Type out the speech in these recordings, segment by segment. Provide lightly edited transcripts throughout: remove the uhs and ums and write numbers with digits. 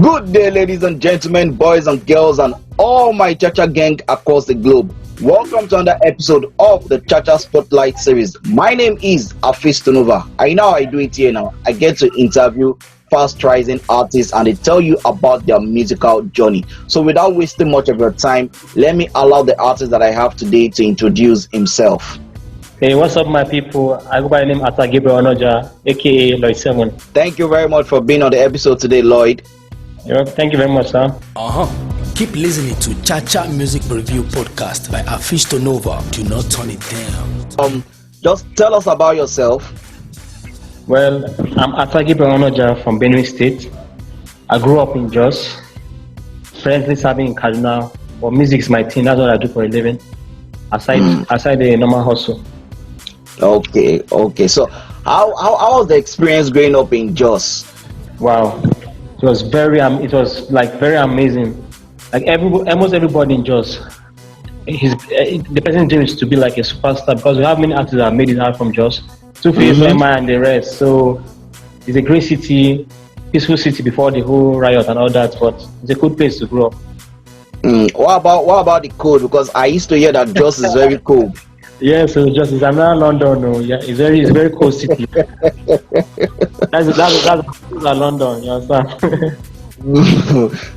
Good day, ladies and gentlemen, boys and girls, and all my Cha Cha Geng across the globe. Welcome to another episode of the Cha Cha Spotlight series. My name is Attah Gabriel. I know how I do it here now. I get to interview fast-rising artists and they tell you about their musical journey. So without wasting much of your time, let me allow the artist that I have today to introduce himself. Hey, what's up, my people? I go by the name Attah Gabriel Anoja, aka Llyod 7. Thank you very much for being on the episode today, Llyod. Thank you very much, sir. Keep listening to Cha Cha Music Review Podcast by Attah Gabriel. Do not turn it down. Just tell us about yourself. Well, I'm Attah Gabriel Anoja from Benue State. I grew up in Jos, presently serving in Kaduna. But music is my thing. That's what I do for a living. Aside the normal hustle. Okay. So how was the experience growing up in Jos? Wow, it was very amazing. Like almost everybody in Jos, the person's dream is to be like a superstar because we have many artists that have made it out from Jos. Two-Face, and the rest. So it's a great city, peaceful city before the whole riot and all that. But it's a good place to grow up. What about the cold? Because I used to hear that Jos is very cold. Yeah, so Jos is another London. No, yeah, it's very cold city. that's London. You understand?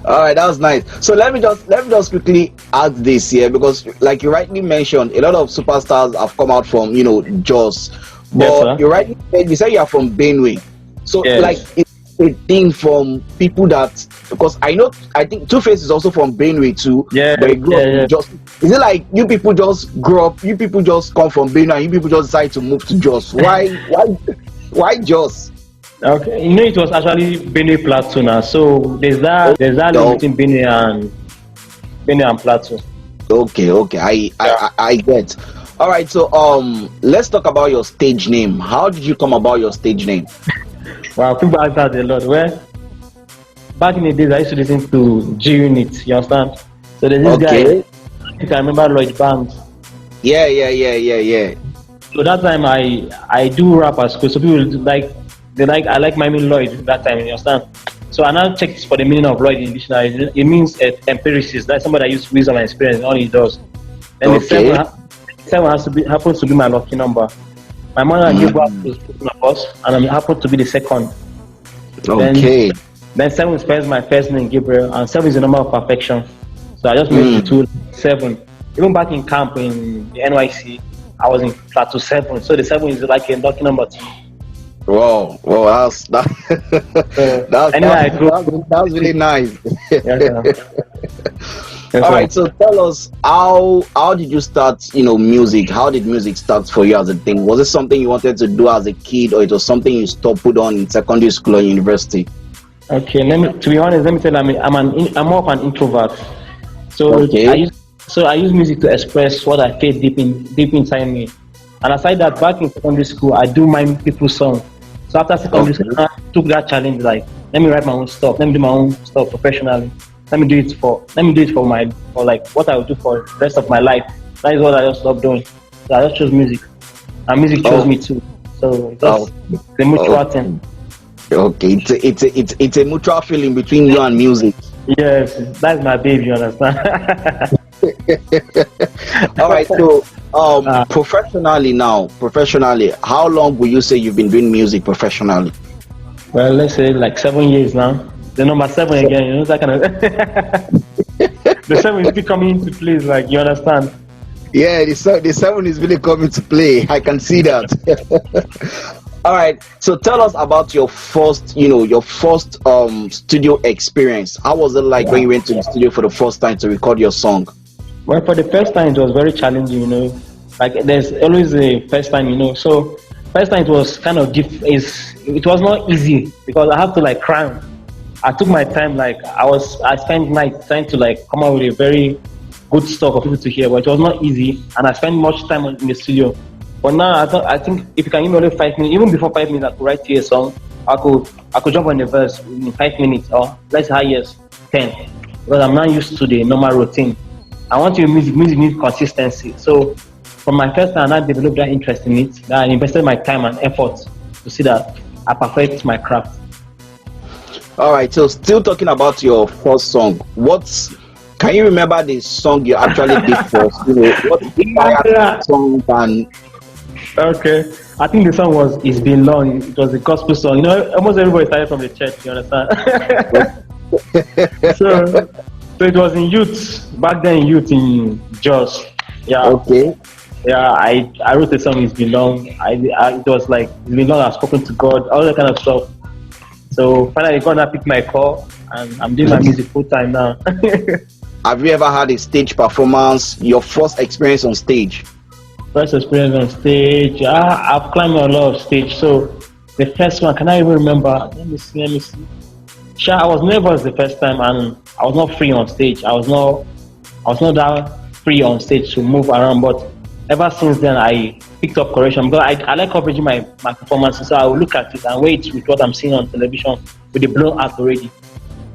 All right, that was nice. So let me just quickly ask this here because, like you rightly mentioned, a lot of superstars have come out from Jos. But yes, you say you are from Benue. So yes. Like it's a thing from people that, because I think Two-Face is also from Benue too. Yeah. But he grew up in Jos. Is it like you people just grow up, you people just come from Benue and you people just decide to move to Jos? Why Jos? Okay, it was actually Benue Plateau now. So there's that link between Benue and Plateau. Okay. I get. All right, so let's talk about your stage name. How did you come about your stage name? Wow, people ask that a lot. Well, back in the days, I used to listen to G Unit. You understand? So there's this guy. I think I remember Llyod Band. Yeah. So that time I do rap at school. So people I like my name Llyod that time. You understand? So I now checked for the meaning of Llyod in dictionary. It means empiricist. That's somebody that used wisdom and experience. All he does. And the seven happens to be my lucky number. My mother gave birth to my first, and I happened to be the second. Okay. Then 7 spells my first name, Gabriel, and 7 is the number of perfection. So I just made the 2 7. Even back in camp in the NYC, I was in Plateau 7. So the 7 is like a lucky number to me. Wow, that's really nice. All right, so tell us how did you start, music? How did music start for you as a thing? Was it something you wanted to do as a kid, or it was something you put on in secondary school or university? Okay, to be honest, let me tell you, I'm more of an introvert. So I use music to express what I feel deep inside me. And aside that, back in secondary school, I do mime people's songs. So after secondary school, I took that challenge, like, let me write my own stuff, let me do my own stuff professionally. Let me do it for like what I will do for the rest of my life. That is what I just love doing. So I just chose music, and music chose me too. So it's the mutual thing. Okay, it's a mutual feeling between you and music. Yes, that's my baby. You understand? All right. So professionally, how long will you say you've been doing music professionally? Well, let's say like 7 years now. The number 7 again, that kind of. The 7 is still coming into place, like, you understand? Yeah, the 7 is really coming to play. I can see that. All right. So tell us about your first studio experience. How was it like when you went to the studio for the first time to record your song? Well, for the first time, it was very challenging. Like there's always a first time. So first time it was kind of it was not easy because I have to like cram. I took my time, like I spent night trying to like come up with a very good stock of people to hear, but it was not easy, and I spent much time in the studio. But now I think if you can give me only 5 minutes, even before 5 minutes, I could write you a song. I could jump on the verse in 5 minutes, or let's say 10, because I'm not used to the normal routine. I want your music needs consistency. So from my first time, I developed that interest in it. I invested my time and effort to see that I perfect my craft. All right, so still talking about your first song. Can you remember the song you actually did first? What Yeah. song and Okay. I think the song was "It's Been Long." It was a gospel song. Almost everybody started from the church. You understand? so, so it was in youth back then. In youth in Jos. Yeah. okay? Yeah. I wrote the song "It's Been Long." It was like "It's Been Long." I've spoken to God. All that kind of stuff. So finally, God picked my call, and I'm doing my music full time now. Have you ever had a stage performance? Your first experience on stage? First experience on stage. I've climbed a lot of stage. So the first one, can I even remember? Let me see. Sure, I was nervous the first time, and I was not free on stage. I was not that free on stage to move around. But ever since then, I picked up correction because I like covering my performances. So I will look at it and wait with what I'm seeing on television with the blown out already.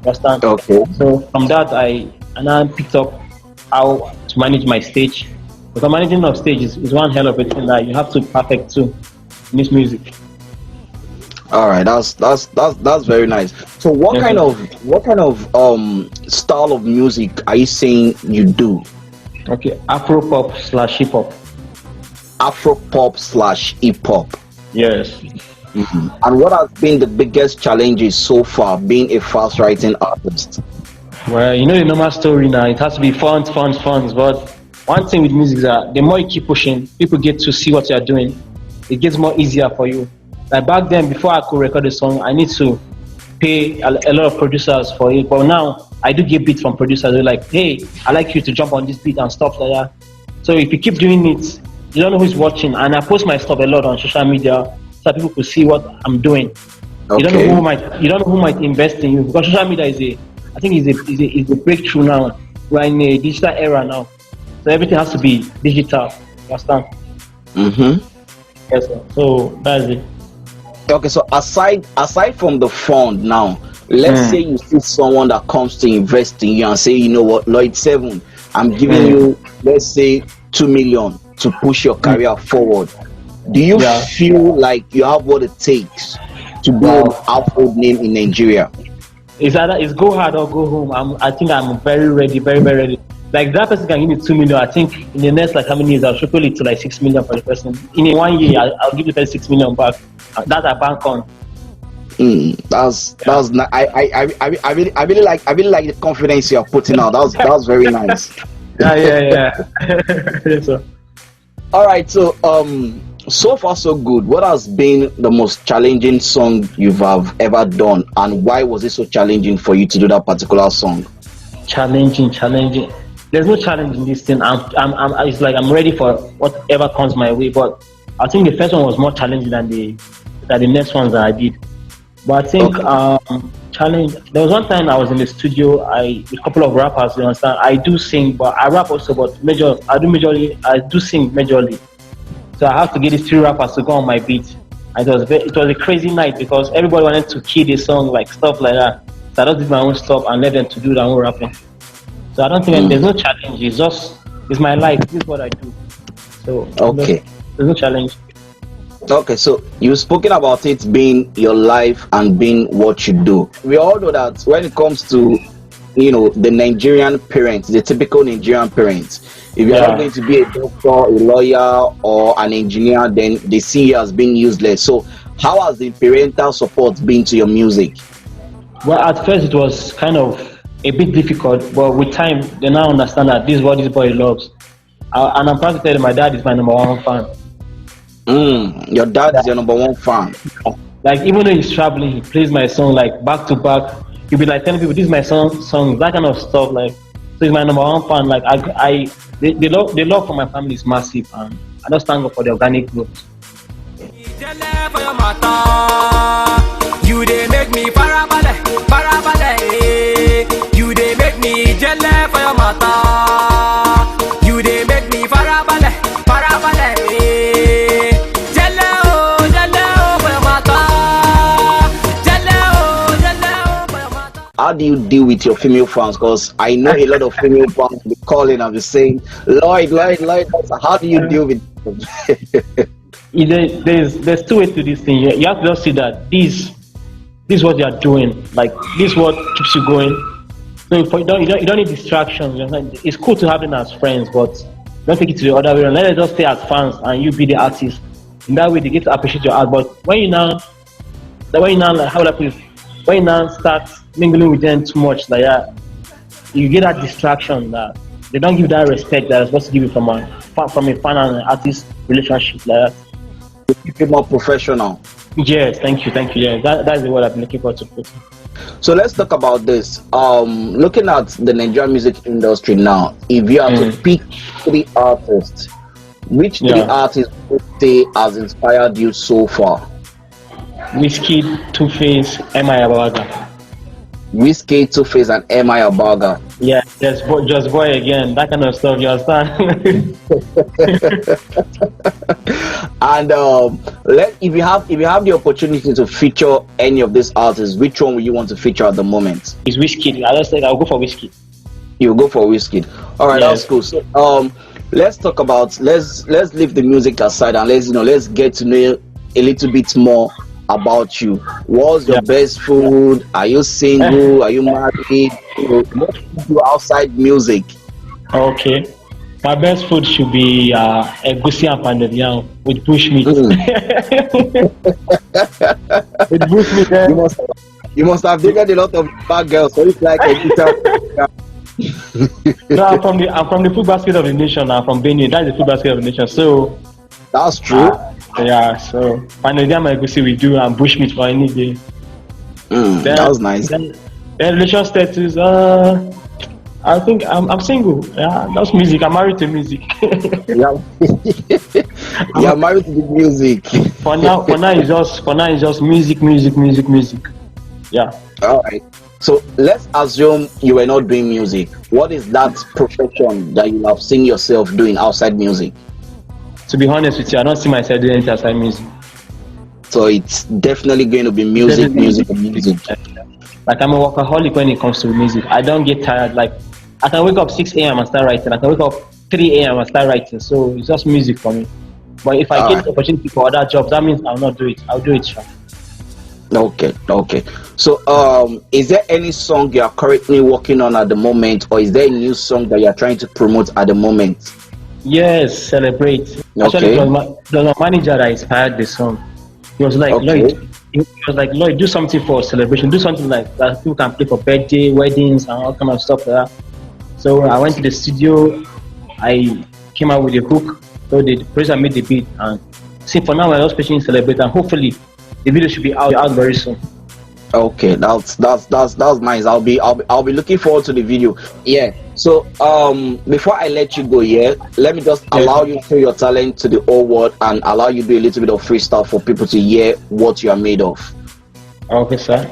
Understand? Okay. So from that, I picked up how to manage my stage. Because managing of stage is one hell of a thing that you have to perfect too in this music. All right, that's very nice. So what kind of style of music are you saying you do? Okay, Afro pop / hip hop. Afro pop / hip hop. Yes. Mm-hmm. And what has been the biggest challenges so far being a fast writing artist? Well, the normal story now. It has to be fun. But one thing with music is that the more you keep pushing, people get to see what you are doing. It gets more easier for you. Like back then, before I could record a song, I need to pay a lot of producers for it. But now I do get beats from producers. They're like, "Hey, I like you to jump on this beat and stuff like that." So if you keep doing it, you don't know who's watching. And I post my stuff a lot on social media so people could see what I'm doing. Okay. You don't know who might invest in you because social media is a breakthrough now. We're in a digital era now. So everything has to be digital. You understand? Mm-hmm. Yes, sir. So that's it. Okay, so aside from the fund now, let's say you see someone that comes to invest in you and say, you know what, Llyod 7, I'm giving you, let's say, 2 million to push your career forward. Do you feel like you have what it takes to be a household name in Nigeria? It's go hard or go home. I think I'm very ready, very, very ready. Like that person can give me 2 million. I think in the next how many years I'll triple it to 6 million for the person. In 1 year, I'll give the person 6 million back. That I bank on. That's I really like the confidence you're putting out. That's very nice. Yeah. Yes, sir. All right, so so far so good. What has been the most challenging song you've ever done, and why was it so challenging for you to do that particular song? Challenging. There's no challenge in this thing. It's like I'm ready for whatever comes my way. But I think the first one was more challenging than the next ones that I did. But I think challenge. There was one time I was in the studio. With a couple of rappers. You understand? I do sing, but I rap also. But I do sing majorly. So I have to get these 3 rappers to go on my beat. And it was a crazy night because everybody wanted to key the song, like stuff like that. So I just did my own stuff and let them to do their own rapping. So I don't think there's no challenge. It's my life. This is what I do. So there's no challenge. Okay, so you've spoken about it being your life and being what you do. We all know that when it comes to the Nigerian parents, the typical Nigerian parents, if you're not going to be a doctor, a lawyer, or an engineer, then they see you as being useless. So how has the parental support been to your music? Well, at first it was kind of a bit difficult, but with time they now understand that this is what this boy loves. And I'm proud to tell you my dad is my number 1 fan. Your dad is your number 1 fan. Like even though he's traveling, he plays my song like back to back. He'll be like telling people this is my song, that kind of stuff. Like so he's my number 1 fan. Like the love for my family is massive, and I just thank God for the organic growth. You they make me parabale. You they make me jelly for your mata. You they make me parabale. Jelly oh for your mata. Jelly oh for your mata. How do you deal with your female fans? Because I know a lot of female fans be calling and be saying, Llyod. How do you deal with them? There's 2 ways to this thing. You have to just see that this this is what you are doing. Like this is what keeps you going. So you don't need distractions. It's cool to have them as friends, but don't take it to the other way around. Let them just stay as fans and you be the artist. In that way, they get to appreciate your art. But when you now like, how would I put it? When you now start mingling with them too much, like that, you get that distraction that they don't give that respect that they're supposed to give you from a fan and an artist relationship like that. Keep it more professional. Yes, thank you. Yeah, that is the word I've been looking for to put. So let's talk about this. Looking at the Nigerian music industry now, if you have to pick 3 artists, which 3 artists would say has inspired you so far? Wizkid, Two-Face, M.I. Abaga. Wizkid, Two-Face, and M.I. Abaga. Yeah, just boy again, that kind of stuff. You understand? And if you have the opportunity to feature any of these artists, which one will you want to feature at the moment? It's Wizkid. I'll go for Wizkid. You go for Wizkid. All right, Yes. that's cool. So let's talk about let's leave the music aside and let's get to know a little bit more about you. What's your best food? Are you single? Are you married? What do you do outside music? Okay. My best food should be egusi and pounded yam with bushmeat. With bushmeat. You must have dated a lot of bad girls, so it's like a guitar. No, I'm from the food basket of the nation. I'm from Benue. That's the food basket of the nation. So That's true. yeah. So pounded yam and egusi we do, and bushmeat for any day. That was nice. Then relation status. I think I'm single. Yeah, that's music. I'm married to music. Yeah. You're married to the music. For now it's just music. Yeah. All right. So let's assume you were not doing music. What is that profession that you have seen yourself doing outside music? To be honest with you, I don't see myself doing anything outside music. So it's definitely going to be music. Like I'm a workaholic when it comes to music. I don't get tired. Like I can wake up 6 a.m. and start writing. I can wake up 3 a.m. and start writing. So it's just music for me. But if I get the opportunity for other jobs, that means I'll not do it. I'll do it. Sure. Okay. So is there any song you are currently working on at the moment, or is there a new song that you are trying to promote at the moment? Yes, Celebrate. Actually, it was my manager that inspired the song. He was like, Llyod, do something for celebration. Do something like that people can play for birthday, weddings, and all kind of stuff like that. So I went to the studio. I came out with a hook. So the producer made the beat, and see, for now we're just pushing Celebrate, and hopefully the video should be out very soon. Okay, that's nice. I'll be looking forward to the video. Yeah. So before I let you go, let me just allow you to show your talent to the whole world and allow you to do a little bit of freestyle for people to hear what you are made of. Okay, sir.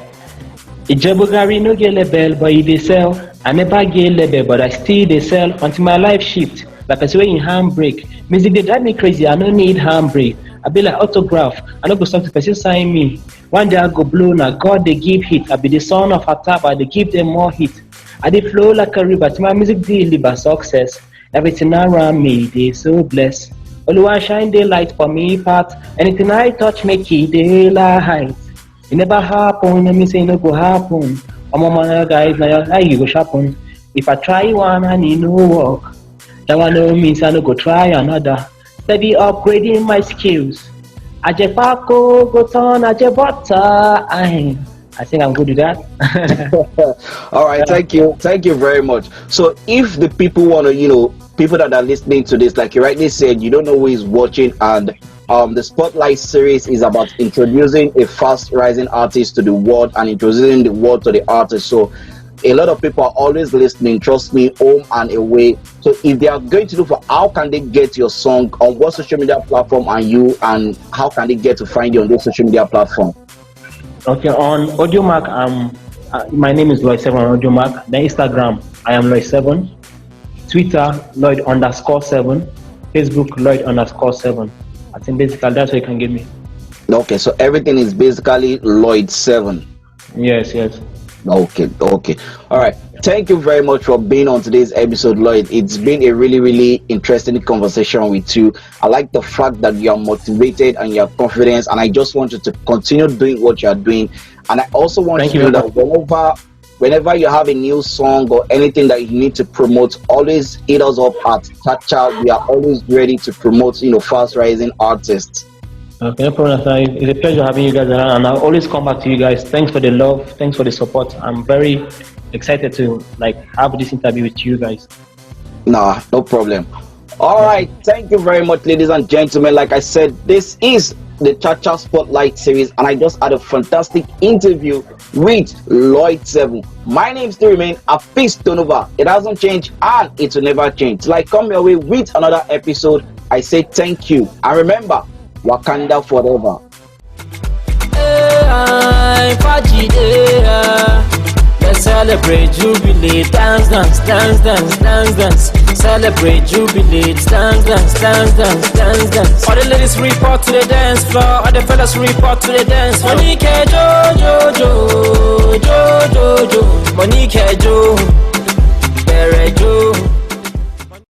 Ijebugari no get label, but it dey sell. I never get label, but I still dey sell until my life shift. Like I say in handbrake. Music they drive me crazy. I don't need handbrake. I be like autograph. I no go stop to person sign me. One day I go blow. Now God they give hit. I be the son of Attah, but they give them more hit. I dey flow like a river. To my music deliver success. Everything around me they so blessed. Oluwa shine the light for me part. Anything I touch make it daylight. It never happen. Let me say no go happen. I'm on my guys now. How you go happen? If I try one and it no work, that one no means I no go try another. Steady upgrading my skills. Ajepako go turn Ajebutter. I think I'm good with that. All right, thank you very much. So if the people want to, people that are listening to this, like you rightly said, you don't know who is watching, and the Spotlight series is about introducing a fast rising artist to the world and introducing the world to the artist. So a lot of people are always listening, trust me, home and away. So if they are going to look for how can they get your song, on what social media platform are you, and how can they get to find you on those social media platform? Okay, on AudioMark, my name is Llyod7 on AudioMark. Then Instagram, I am Llyod7. Twitter, Llyod_7. Facebook, Llyod_7. I think basically that's where you can get me. Okay, so everything is basically Llyod7. Yes. Okay, okay. All right. Thank you very much for being on today's episode, Lloyd. It's been a really, really interesting conversation with you. I like the fact that you are motivated and you are confident, and I just want you to continue doing what you are doing. And I also want Thank you you to very know that whenever you have a new song or anything that you need to promote, always hit us up at Cha Cha. We are always ready to promote, fast rising artists. Okay, no problem, sir. It's a pleasure having you guys around, and I'll always come back to you guys. Thanks for the love, thanks for the support. I'm very excited to have this interview with you guys. Nah, no problem. All right, thank you very much, ladies and gentlemen. Like I said, this is the Cha Cha Spotlight series, and I just had a fantastic interview with Llyod 7. My name still remains Afis Tonova. It hasn't changed, and it will never change. Till I come your way with another episode, I say thank you, and remember, Wakanda forever. Let's celebrate jubilee, dance, dance, dance, dance, dance, dance. Celebrate jubilee, dance, dance, dance, dance, dance, dance. All the ladies report to the dance floor, all the fellas report to the dance floor. Monique Jo, Jo, Jo, Jo, Jo, Jo, Monique Jo.